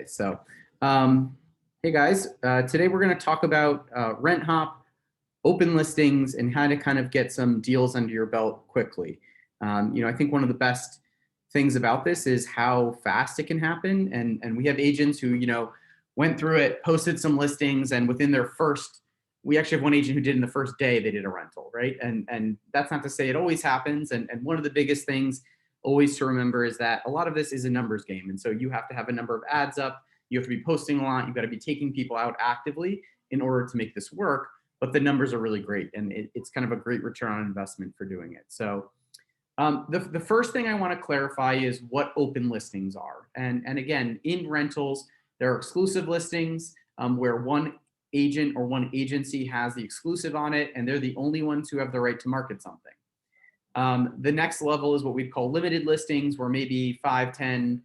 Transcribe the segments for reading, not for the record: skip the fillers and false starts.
So, um, hey guys, today we're going to talk about Renthop, open listings, and how to kind of get some deals under your belt quickly. I think one of the best things about this is how fast it can happen. And we have agents who, went through it, posted some listings, and within their first, we actually have one agent who did in the first day, they did a rental, right? And that's not to say it always happens. And one of the biggest things always to remember is that a lot of this is a numbers game. And so you have to have a number of ads up. You have to be posting a lot. You've got to be taking people out actively in order to make this work. But the numbers are really great. And it's kind of a great return on investment for doing it. So the first thing I want to clarify is what open listings are. And again, in rentals, there are exclusive listings where one agent or one agency has the exclusive on it, and they're the only ones who have the right to market something. The next level is what we'd call limited listings, where maybe 5, 10,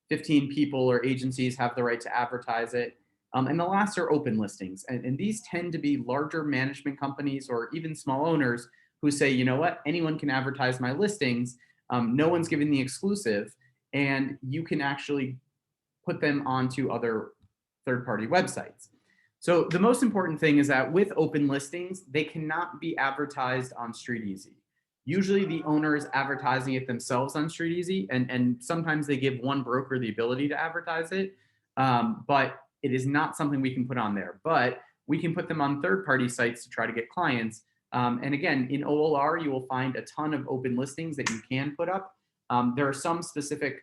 15 people or agencies have the right to advertise it. And the last are open listings. And these tend to be larger management companies or even small owners who say, you know what, anyone can advertise my listings. No one's giving the exclusive, and you can actually put them onto other third-party websites. So the most important thing is that with open listings, they cannot be advertised on StreetEasy. Usually the owner is advertising it themselves on StreetEasy, and sometimes they give one broker the ability to advertise it, but it is not something we can put on there. But we can put them on third-party sites to try to get clients. And again, in OLR, you will find a ton of open listings that you can put up. There are some specific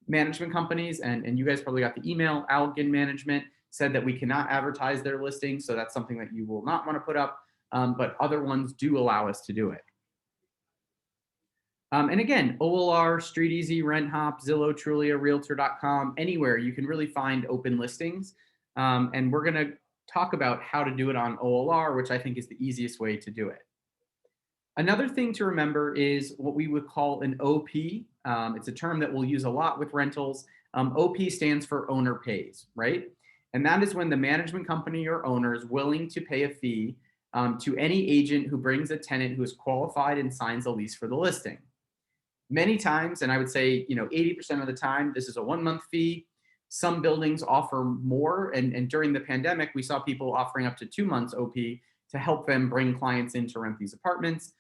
management companies, and you guys probably got the email, Allegan Management said that we cannot advertise their listings, so that's something that you will not want to put up, but other ones do allow us to do it. And again, OLR, StreetEasy, Renthop, Zillow, Trulia, Realtor.com, anywhere you can really find open listings. And we're going to talk about how to do it on OLR, which I think is the easiest way to do it. Another thing to remember is what we would call an OP. It's a term that we'll use a lot with rentals. OP stands for owner pays, right? And that is when the management company or owner is willing to pay a fee to any agent who brings a tenant who is qualified and signs a lease for the listing. Many times, and I would say 80% of the time, this is a 1-month fee. Some buildings offer more, and during the pandemic, we saw people offering up to 2 months OP to help them bring clients in to rent these apartments.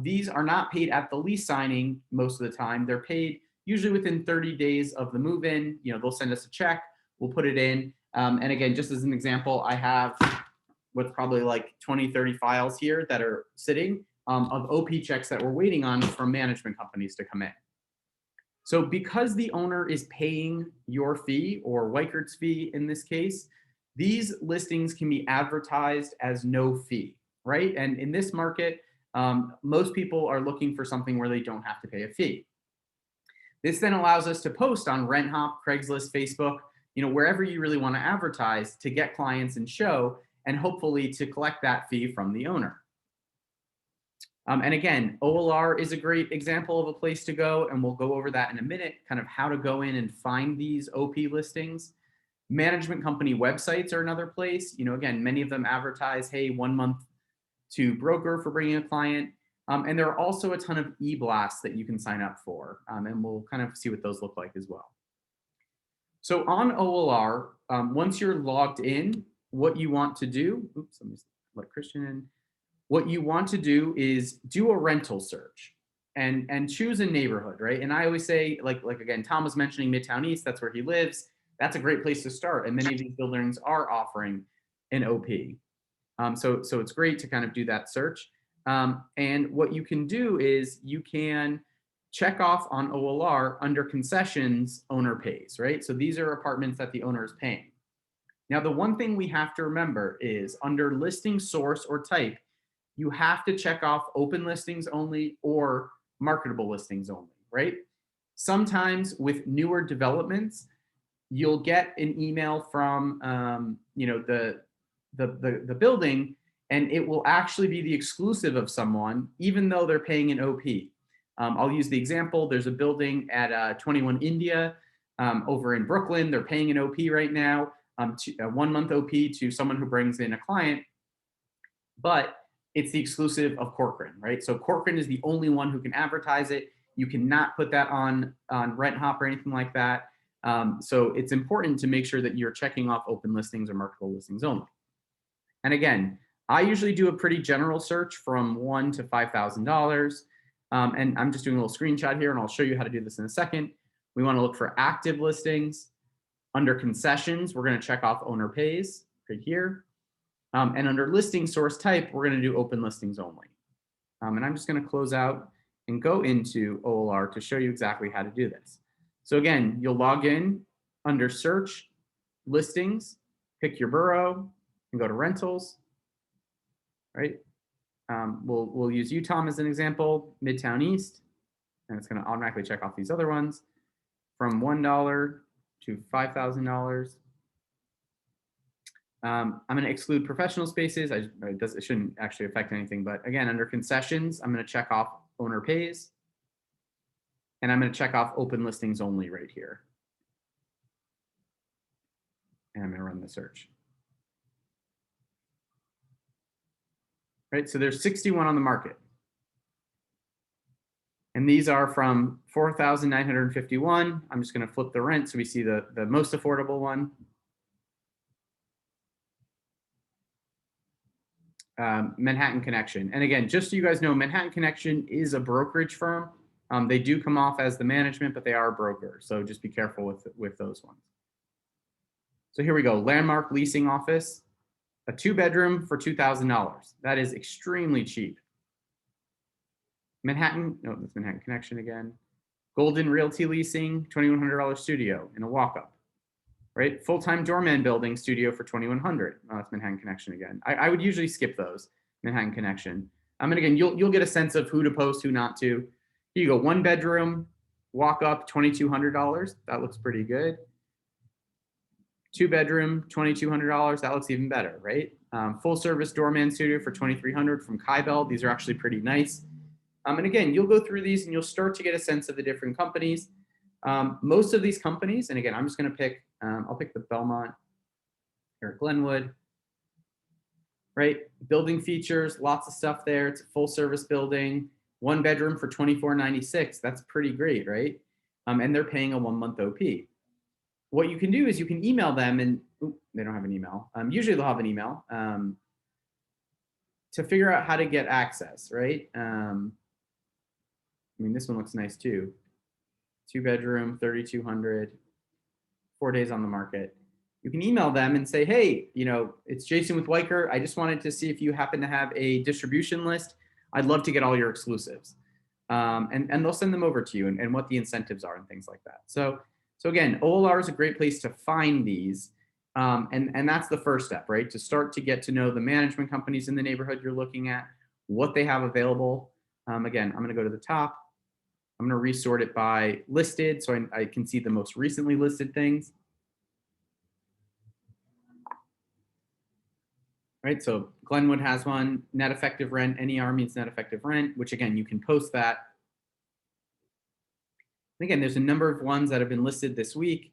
These are not paid at the lease signing most of the time. They're paid usually within 30 days of the move-in. They'll send us a check, we'll put it in. And again, just as an example, I have what's probably like 20, 30 files here that are sitting of OP checks that we're waiting on from management companies to come in. So because the owner is paying your fee, or Weichert's fee in this case, these listings can be advertised as no fee, right? And in this market, most people are looking for something where they don't have to pay a fee. This then allows us to post on Renthop, Craigslist, Facebook, wherever you really want to advertise to get clients and show, and hopefully to collect that fee from the owner. And again, OLR is a great example of a place to go, and we'll go over that in a minute, kind of how to go in and find these OP listings. Management company websites are another place. Again, many of them advertise, hey, 1 month to broker for bringing a client. And there are also a ton of e-blasts that you can sign up for, and we'll kind of see what those look like as well. So on OLR, once you're logged in, what you want to do, oops, let me let Christian in. What you want to do is do a rental search and choose a neighborhood, right? And I always say, like again, Tom was mentioning Midtown East, that's where he lives. That's a great place to start. And many of these buildings are offering an OP. So it's great to kind of do that search. And what you can do is you can check off on OLR under concessions, owner pays, right? So these are apartments that the owner is paying. Now, the one thing we have to remember is under listing source or type, you have to check off open listings only or marketable listings only, right? Sometimes with newer developments, you'll get an email from the building, and it will actually be the exclusive of someone, even though they're paying an OP. I'll use the example. There's a building at 21 India over in Brooklyn. They're paying an OP right now, a 1-month OP to someone who brings in a client, but it's the exclusive of Corcoran, right? So Corcoran is the only one who can advertise it. You cannot put that on Renthop or anything like that. So it's important to make sure that you're checking off open listings or marketable listings only. And again, I usually do a pretty general search from $1,000 to $5,000. And I'm just doing a little screenshot here, and I'll show you how to do this in a second. We want to look for active listings. Under concessions, we're going to check off owner pays right here. And under listing source type, we're going to do open listings only. And I'm just going to close out and go into OLR to show you exactly how to do this. So again, you'll log in under search, listings, pick your borough, and go to rentals, right? We'll use Utah as an example, Midtown East, and it's going to automatically check off these other ones from $1 to $5,000. I'm going to exclude professional spaces. It shouldn't actually affect anything, but again, under concessions, I'm going to check off owner pays, and I'm going to check off open listings only right here. And I'm going to run the search. Right, so there's 61 on the market. And these are from 4,951. I'm just going to flip the rent so we see the most affordable one. Manhattan Connection. And again, just so you guys know, Manhattan Connection is a brokerage firm. They do come off as the management, but they are a broker. So just be careful with those ones. So here we go. Landmark Leasing Office, a 2-bedroom for $2,000. That is extremely cheap. Manhattan, no, that's Manhattan Connection again. Golden Realty Leasing, $2,100 studio in a walk-up. Right, full-time doorman building studio for $2,100. Oh, that's Manhattan Connection again. I would usually skip those, Manhattan Connection. And again, you'll get a sense of who to post, who not to. Here you go, 1-bedroom, walk up, $2,200. That looks pretty good. 2-bedroom, $2,200. That looks even better, right? Full-service doorman studio for $2,300 from Kybell. These are actually pretty nice. And again, you'll go through these and you'll start to get a sense of the different companies. Most of these companies, and again, I'm just going to pick, I'll pick the Belmont here at Glenwood, right? Building features, lots of stuff there. It's a full service building, 1-bedroom for $2,496. That's pretty great, right? And they're paying a 1-month OP. What you can do is you can email them, and they don't have an email. Usually they'll have an email to figure out how to get access, right? I mean, this one looks nice too. 2-bedroom, 3,200, 4 days on the market. You can email them and say, hey, it's Jason with Weicker. I just wanted to see if you happen to have a distribution list. I'd love to get all your exclusives. And they'll send them over to you and what the incentives are and things like that. So again, OLR is a great place to find these. And that's the first step, right? To start to get to know the management companies in the neighborhood you're looking at, what they have available. Again, I'm going to go to the top. I'm going to resort it by listed so I can see the most recently listed things. Right, so Glenwood has one, net effective rent, NER means net effective rent, which again, you can post that. And again, there's a number of ones that have been listed this week.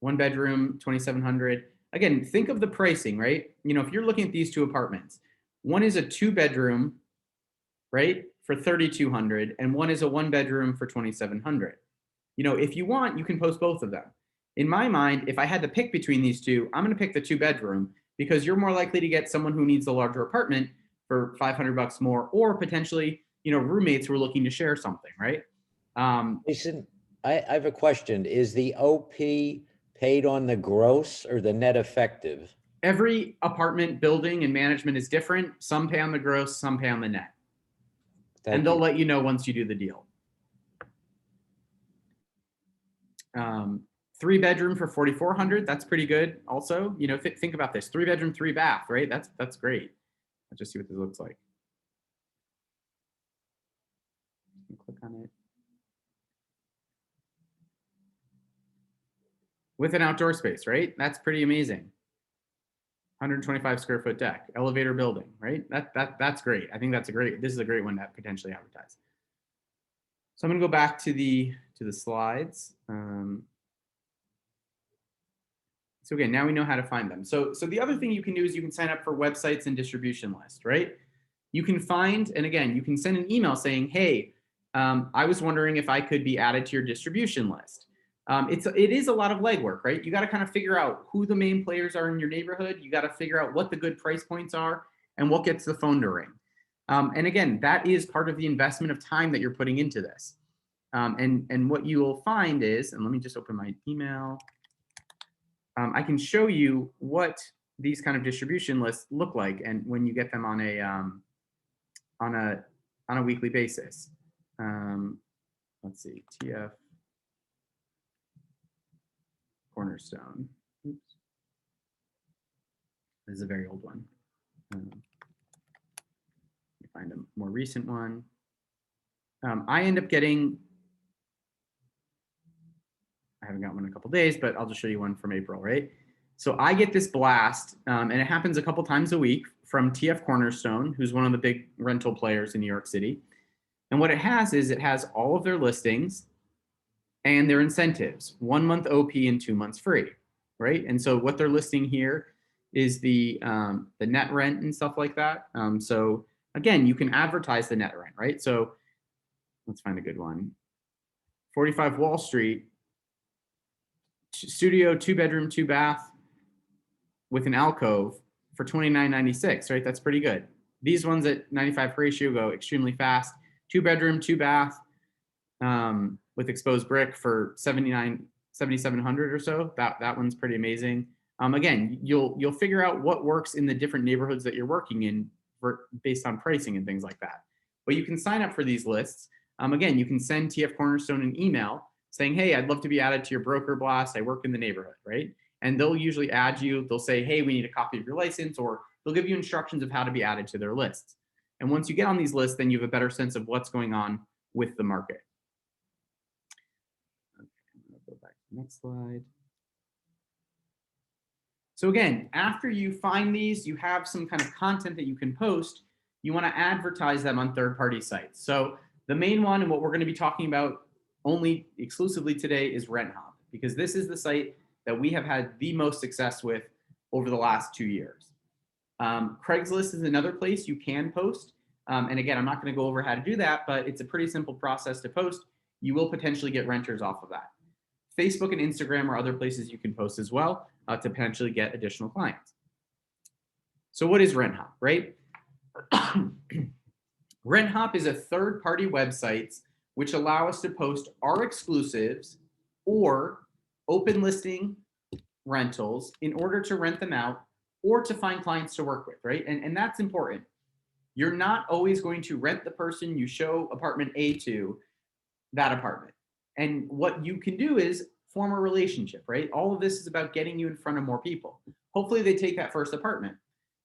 1-bedroom, $2,700. Again, think of the pricing, right? If you're looking at these 2 apartments, one is a 2-bedroom, right, for $3,200, and one is a 1-bedroom for $2,700. If you want, you can post both of them. In my mind, if I had to pick between these 2, I'm going to pick the 2-bedroom because you're more likely to get someone who needs a larger apartment for $500 more, or potentially, roommates who are looking to share something, right? Jason, I have a question. Is the OP paid on the gross or the net effective? Every apartment building and management is different. Some pay on the gross, some pay on the net. And they'll let you know once you do the deal. 3-bedroom for $4,400. That's pretty good. Also, think about this: 3-bedroom, 3-bath, right? That's great. Let's just see what this looks like. Click on it. With an outdoor space, right? That's pretty amazing. 125 square foot deck, elevator building, right? That's great. I think this is a great one to potentially advertise. So I'm gonna go back to the slides. So again, now we know how to find them. So the other thing you can do is you can sign up for websites and distribution lists, right? You can find, and again, you can send an email saying, hey, I was wondering if I could be added to your distribution list. It is a lot of legwork, right? You got to kind of figure out who the main players are in your neighborhood. You got to figure out what the good price points are and what gets the phone to ring. And again, that is part of the investment of time that you're putting into this. And what you will find is, and let me just open my email. I can show you what these kind of distribution lists look like, and when you get them on a weekly basis. Let's see, TF Cornerstone. Oops. This is a very old one. Let me find a more recent one. I end up getting, I haven't got one in a couple days, but I'll just show you one from April, right? So I get this blast, and it happens a couple times a week from TF Cornerstone, who's one of the big rental players in New York City. And what it has is it has all of their listings and their incentives, 1 month OP and 2 months free, right? And so what they're listing here is the net rent and stuff like that. So again, you can advertise the net rent, right? So let's find a good one. 45 Wall Street, studio, 2-bedroom, 2-bath with an alcove for $29.96, right? That's pretty good. These ones at 95 ratio go extremely fast. 2-bedroom, 2-bath with exposed brick for $7,700 or so. That one's pretty amazing. Again, you'll figure out what works in the different neighborhoods that you're working in based on pricing and things like that. But you can sign up for these lists. Again, you can send TF Cornerstone an email saying, hey, I'd love to be added to your broker blast. I work in the neighborhood, right? And they'll usually add you. They'll say, hey, we need a copy of your license, or they'll give you instructions of how to be added to their lists. And once you get on these lists, then you have a better sense of what's going on with the market. Okay, I'm gonna go back to the next slide. So again, after you find these, you have some kind of content that you can post. You want to advertise them on third-party sites. So the main one, and what we're going to be talking about only exclusively today, is Renthop, because this is the site that we have had the most success with over the last 2 years. Craigslist is another place you can post. And again, I'm not going to go over how to do that, but it's a pretty simple process to post. You will potentially get renters off of that. Facebook and Instagram are other places you can post as well to potentially get additional clients. So what is Renthop, right? Renthop is a third-party website which allow us to post our exclusives or open listing rentals in order to rent them out or to find clients to work with, right? And that's important. You're not always going to rent the person you show apartment A to that apartment. And what you can do is form a relationship, right? All of this is about getting you in front of more people. Hopefully they take that first apartment,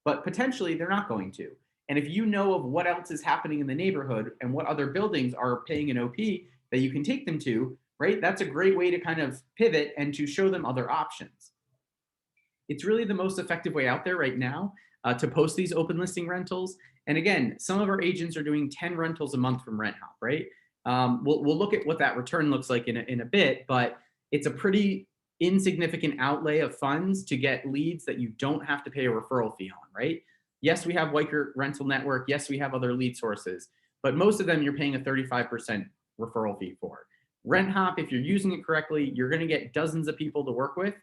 but potentially they're not going to. And if you know of what else is happening in the neighborhood and what other buildings are paying an OP that you can take them to, right? That's a great way to kind of pivot and to show them other options. It's really the most effective way out there right now to post these open listing rentals. And again, some of our agents are doing 10 rentals a month from Renthop, right? We'll look at what that return looks like in a bit, but it's a pretty insignificant outlay of funds to get leads that you don't have to pay a referral fee on, right? Yes, we have Weicker Rental Network. Yes, we have other lead sources, but most of them you're paying a 35% referral fee for. Renthop, if you're using it correctly, you're going to get dozens of people to work with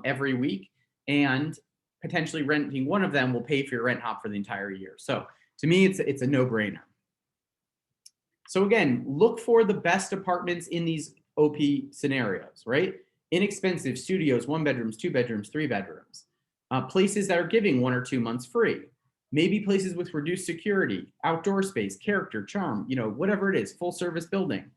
every week, and potentially renting one of them will pay for your Renthop for the entire year. So to me, it's a no-brainer. So again, look for the best apartments in these OP scenarios, right? Inexpensive studios, 1-bedrooms, 2-bedrooms, 3-bedrooms. Places that are giving 1 or 2 months free. Maybe places with reduced security, outdoor space, character, charm, whatever it is, full service building.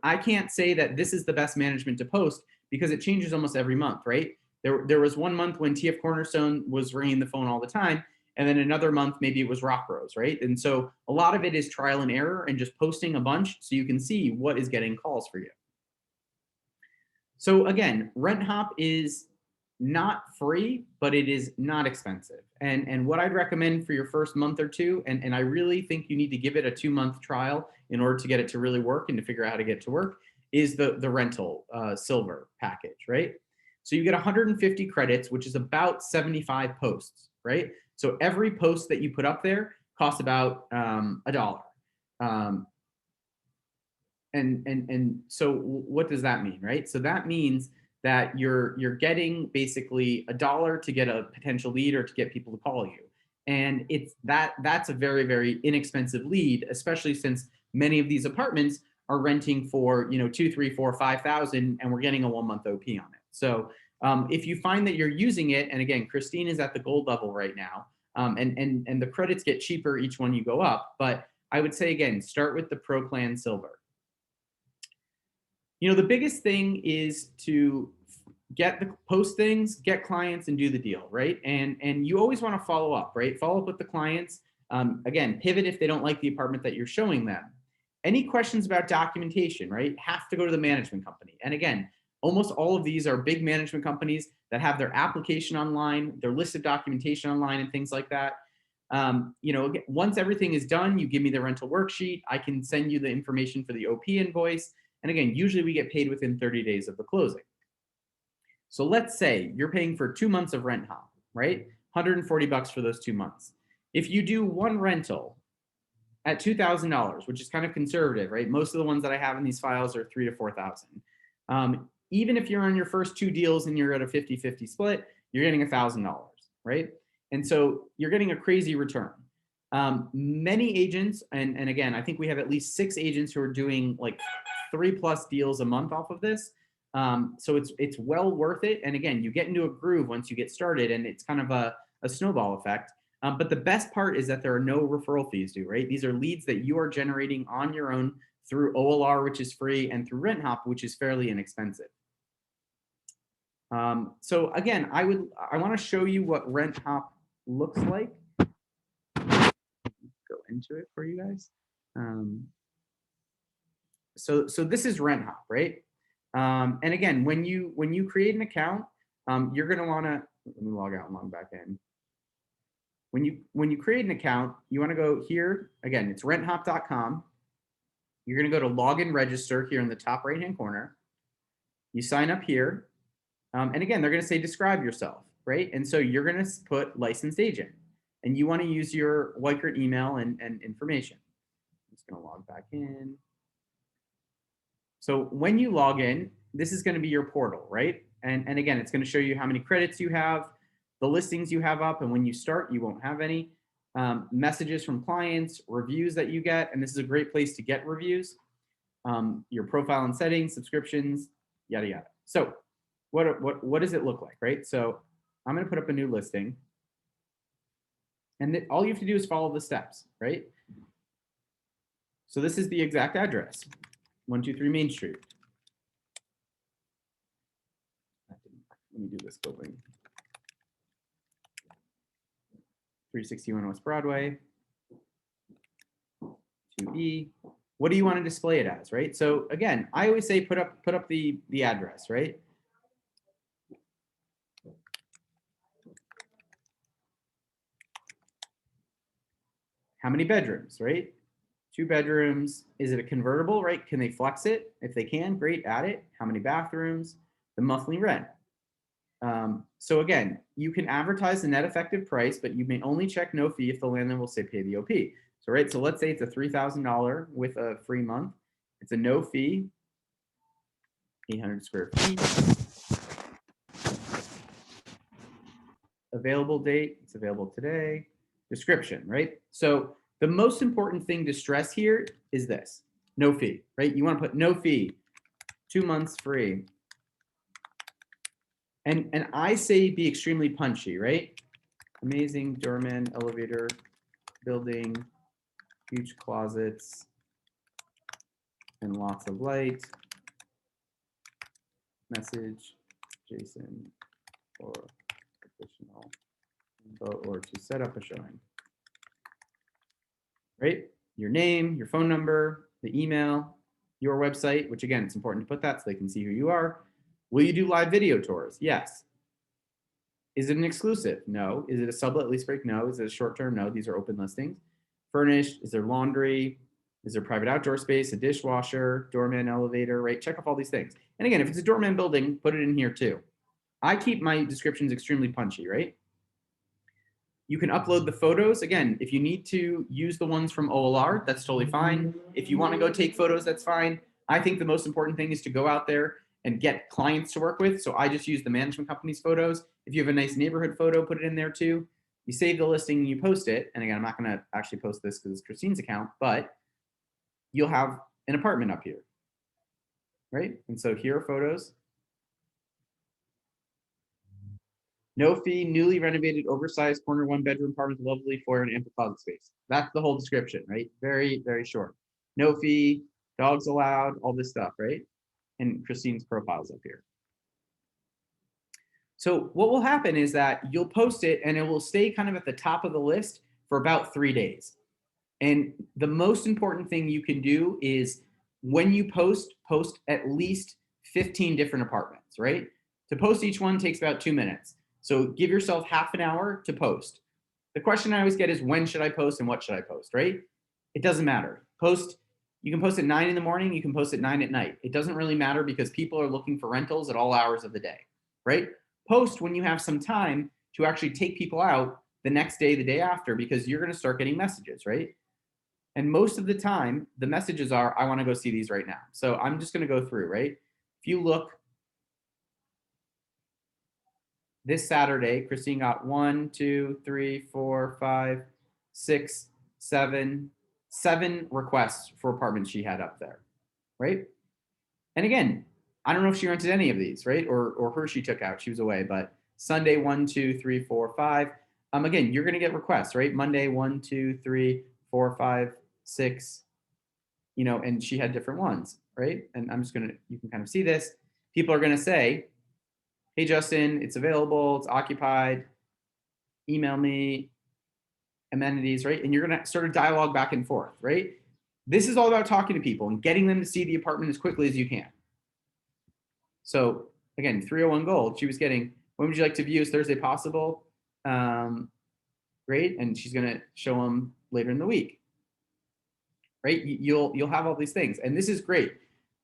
I can't say that this is the best management to post because it changes almost every month, right? There was 1 month when TF Cornerstone was ringing the phone all the time. And then another month, maybe it was Rock Rose, right? And so a lot of it is trial and error and just posting a bunch so you can see what is getting calls for you. So again, Renthop is not free, but it is not expensive. And what I'd recommend for your first month or two, and I really think you need to give it a 2-month trial in order to get it to really work and to figure out how to get it to work, is the rental silver package, right? So you get 150 credits, which is about 75 posts, right? So every post that you put up there costs about $1. And so what does that mean, right? So that means that you're getting basically $1 to get a potential lead or to get people to call you. And that's a very, very inexpensive lead, especially since many of these apartments are renting for, you know, 2, 3, 4, 5,000, and we're getting a 1-month OP on it. So if you find that you're using it, and again, Christine is at the gold level right now, and the credits get cheaper each one you go up. But I would say, again, start with the Pro Plan Silver. You know, the biggest thing is to get the post things, get clients, and do the deal, right? And you always want to follow up, right? Follow up with the clients. Again, pivot if they don't like the apartment that you're showing them. Any questions about documentation, right? Have to go to the management company. And again, almost all of these are big management companies that have their application online, their list of documentation online, and things like that. You know, once everything is done, you give me the rental worksheet. I can send you the information for the OP invoice. And again, usually we get paid within 30 days of the closing. So let's say you're paying for 2 months of Renthop, right? $140 for those 2 months. If you do one rental at $2,000, which is kind of conservative, right? Most of the ones that I have in these files are 3 to 4,000. Even if you're on your first 2 deals and you're at a 50-50 split, you're getting $1,000, right? And so you're getting a crazy return. Many agents, and again, I think we have at least 6 agents who are doing like 3+ deals a month off of this. So it's well worth it. And again, you get into a groove once you get started, and it's kind of a snowball effect. But the best part is that there are no referral fees due, right? These are leads that you are generating on your own through OLR, which is free, and through Renthop, which is fairly inexpensive. So again, I want to show you what Renthop looks like. Go into it for you guys. So this is Renthop, right? And again, when you create an account, you're going to want to, let me log out and log back in. When you create an account, you want to go here. Again, it's renthop.com. You're going to go to login register here in the top right hand corner. You sign up here. And again, they're going to say describe yourself, right? And so you're going to put licensed agent, and you want to use your Weichert email and information. I'm just going to log back in. So when you log in, this is going to be your portal, right? And again, it's going to show you how many credits you have, the listings you have up, and when you start, you won't have any. Messages from clients, reviews that you get, and this is a great place to get reviews. Your profile and settings, subscriptions, yada yada. So what does it look like, right? So I'm going to put up a new listing, and all you have to do is follow the steps, right? So this is the exact address, 123 Main Street. Let me do this building. 361 West Broadway, 2E. What do you want to display it as, right? So again, I always say put up the address, right? How many bedrooms, right? 2 bedrooms. Is it a convertible, right? Can they flex it? If they can, great, add it. How many bathrooms? The monthly rent. So again, you can advertise the net effective price, but you may only check no fee if the landlord will say pay the OP. So right, so let's say it's a $3,000 with a free month. It's a no fee, 800 square feet. Available date, it's available today. Description, right? So the most important thing to stress here is this, no fee, right? You want to put no fee, 2 months free. And I say be extremely punchy, right? Amazing doorman, elevator, building, huge closets, and lots of light. Message, Jason, or additional info, or to set up a showing. Right? Your name, your phone number, the email, your website, which again, it's important to put that so they can see who you are. Will you do live video tours? Yes. Is it an exclusive? No. Is it a sublet lease break? No. Is it a short term? No. These are open listings. Furnished? Is there laundry? Is there private outdoor space, a dishwasher, doorman, elevator, right? Check off all these things. And again, if it's a doorman building, put it in here too. I keep my descriptions extremely punchy, right? You can upload the photos. Again, if you need to use the ones from OLR, that's totally fine. If you want to go take photos, that's fine. I think the most important thing is to go out there and get clients to work with. So I just use the management company's photos. If you have a nice neighborhood photo, put it in there too. You save the listing and you post it. And again, I'm not going to actually post this because it's Christine's account, but you'll have an apartment up here, right? And so here are photos. No fee, newly renovated, oversized corner one bedroom apartment with lovely foyer and ample closet space. That's the whole description, right? Very, very short. No fee, dogs allowed, all this stuff, right? And Christine's profile's up here. So what will happen is that you'll post it and it will stay kind of at the top of the list for about 3 days. And the most important thing you can do is when you post at least 15 different apartments, right? To post each one takes about 2 minutes. So give yourself half an hour to post. The question I always get is when should I post and what should I post, right? It doesn't matter. You can post at 9 in the morning, you can post at 9 at night. It doesn't really matter because people are looking for rentals at all hours of the day, right? Post when you have some time to actually take people out the next day, the day after, because you're going to start getting messages, right? And most of the time, the messages are, I want to go see these right now. So I'm just going to go through, right? If you look, this Saturday, Christine got 1, 2, 3, 4, 5, 6, 7 requests for apartments she had up there, right? And again, I don't know if she rented any of these, right? Or her she took out, she was away, but Sunday, 1, 2, 3, 4, 5. Again, you're going to get requests, right? Monday, 1, 2, 3, 4, 5, 6, and she had different ones, right? And you can kind of see this. People are going to say, hey, Justin, it's available, it's occupied, email me, amenities, right? And you're going to sort of dialogue back and forth, right? This is all about talking to people and getting them to see the apartment as quickly as you can. So again, 301 Gold, she was getting, when would you like to view? Is Thursday possible? Great. And she's going to show them later in the week, right? You'll have all these things. And this is great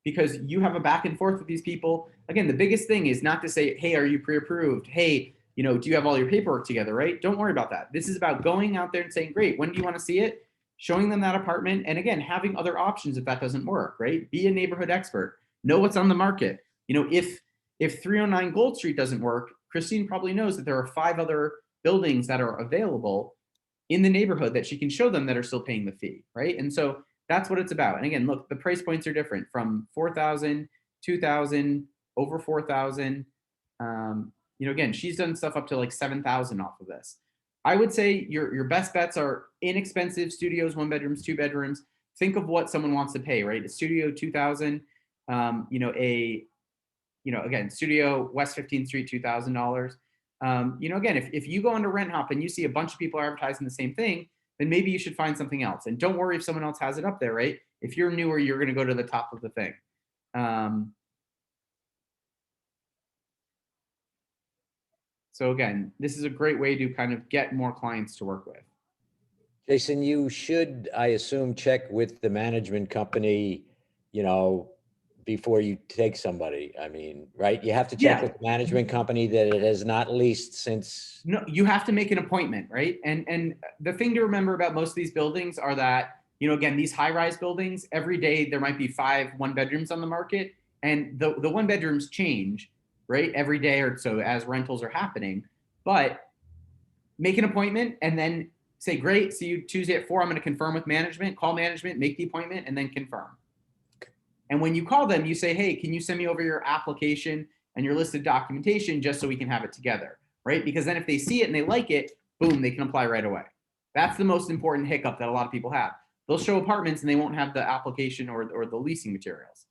because you have a back and forth with these people. Again, the biggest thing is not to say, hey, are you pre-approved? Hey, do you have all your paperwork together, right? Don't worry about that. This is about going out there and saying, great, when do you want to see it? Showing them that apartment. And again, having other options if that doesn't work, right? Be a neighborhood expert. Know what's on the market. If 309 Gold Street doesn't work, Christine probably knows that there are 5 other buildings that are available in the neighborhood that she can show them that are still paying the fee, right? And so that's what it's about. And again, look, the price points are different from 4,000, 2,000, over 4,000. Again, she's done stuff up to like 7,000 off of this. I would say your best bets are inexpensive studios, 1 bedrooms, 2 bedrooms. Think of what someone wants to pay, right? A studio, 2,000. Again, studio West 15th Street, $2,000. Again, if you go onto Renthop and you see a bunch of people advertising the same thing, then maybe you should find something else. And don't worry if someone else has it up there, right? If you're newer, you're going to go to the top of the thing. So again, this is a great way to kind of get more clients to work with. Jason, you should, I assume, check with the management company, before you take somebody. I mean, right? You have to check with the management company that it has not leased since. No, you have to make an appointment, right? And the thing to remember about most of these buildings are that, again, these high-rise buildings, every day there might be 5 1-bedrooms on the market, and the 1-bedrooms change, right? Every day or so as rentals are happening. But make an appointment and then say, great, see you Tuesday at 4. I'm going to confirm with management, call management, make the appointment, and then confirm. And when you call them, you say, hey, can you send me over your application and your listed documentation just so we can have it together, right? Because then if they see it and they like it, boom, they can apply right away. That's the most important hiccup that a lot of people have. They'll show apartments and they won't have the application or the leasing materials.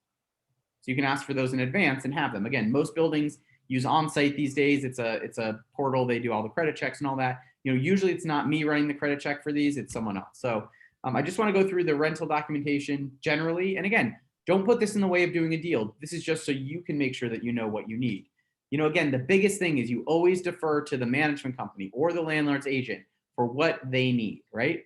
So you can ask for those in advance and have them. Again, most buildings use on-site these days. It's a portal. They do all the credit checks and all that. Usually it's not me running the credit check for these, it's someone else. So I just want to go through the rental documentation generally. And again, don't put this in the way of doing a deal. This is just so you can make sure that you know what you need. Again, the biggest thing is you always defer to the management company or the landlord's agent for what they need, right?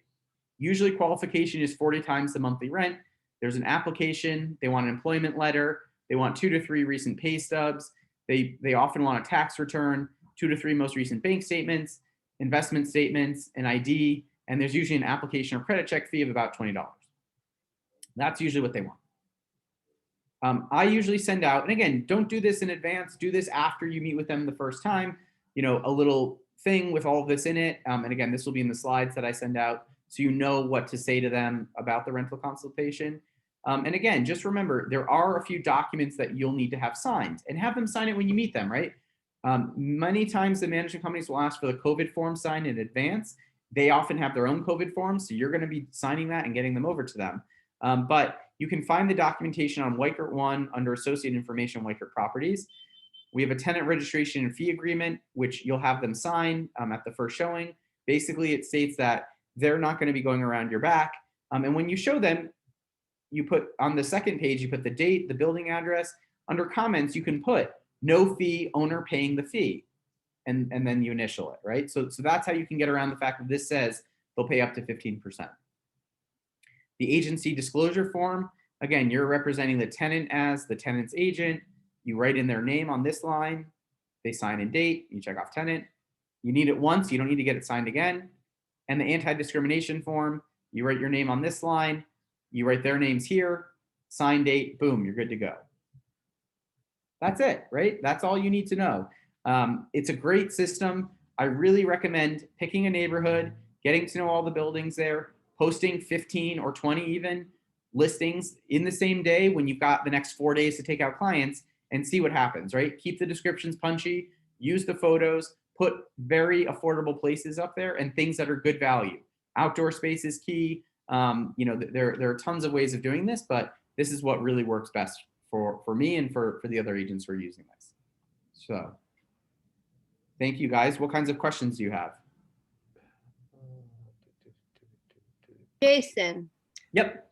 Usually qualification is 40 times the monthly rent. There's an application. They want an employment letter. They want 2 to 3 recent pay stubs. They often want a tax return, 2 to 3 most recent bank statements, investment statements, an ID, and there's usually an application or credit check fee of about $20. That's usually what they want. I usually send out, and again, don't do this in advance, do this after you meet with them the first time, you know, a little thing with all of this in it. And again, this will be in the slides that I send out, so you know what to say to them about the rental consultation. And again, just remember, there are a few documents that you'll need to have signed, and have them sign it when you meet them, right? Many times the management companies will ask for the COVID form signed in advance. They often have their own COVID forms, so you're going to be signing that and getting them over to them. But you can find the documentation on Weichert One under Associated Information Weichert Properties. We have a tenant registration and fee agreement, which you'll have them sign at the first showing. Basically, it states that they're not going to be going around your back. And when you show them, you put on the second page, you put the date, the building address. Under comments, you can put no fee, owner paying the fee, and then you initial it, right? So that's how you can get around the fact that this says they'll pay up to 15%. The agency disclosure form, again, you're representing the tenant as the tenant's agent. You write in their name on this line, they sign and date, you check off tenant. You need it once, you don't need to get it signed again. And the anti-discrimination form, you write your name on this line, you write their names here, sign date, boom, you're good to go. That's it, right? That's all you need to know. It's a great system. I really recommend picking a neighborhood, getting to know all the buildings there, posting 15 or 20 even listings in the same day when you've got the next 4 days to take out clients, and see what happens, right? Keep the descriptions punchy, use the photos, put very affordable places up there and things that are good value. Outdoor space is key. You know, there are tons of ways of doing this, but this is what really works best for me and for the other agents who are using this. So thank you guys. What kinds of questions do you have? Jason. Yep.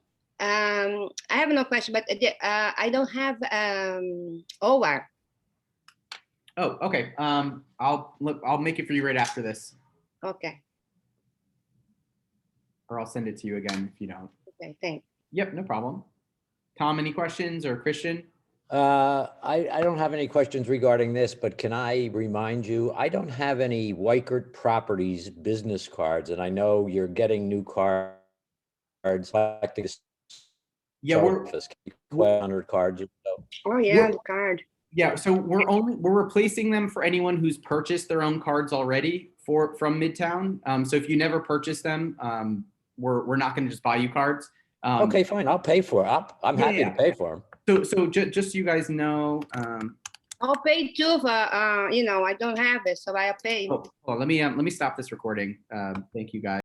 I have no question, but I don't have OWAR. Oh, okay. I'll make it for you right after this, Okay. or I'll send it to you again if you don't. Okay, thanks. Yep, no problem. Tom, any questions, or Christian? I don't have any questions regarding this, but can I remind you, I don't have any Weichert Properties business cards, and I know you're getting new cards. Yeah, we're 100 cards or so. Oh yeah, the card. Yeah, so we're replacing them for anyone who's purchased their own cards already from Midtown. So if you never purchased them, we're not going to just buy you cards. Okay, fine. I'll pay for it. I'm happy to pay for them. So just so you guys know, I'll pay too for you know, I don't have it, so I'll pay. oh, let me stop this recording. Thank you guys.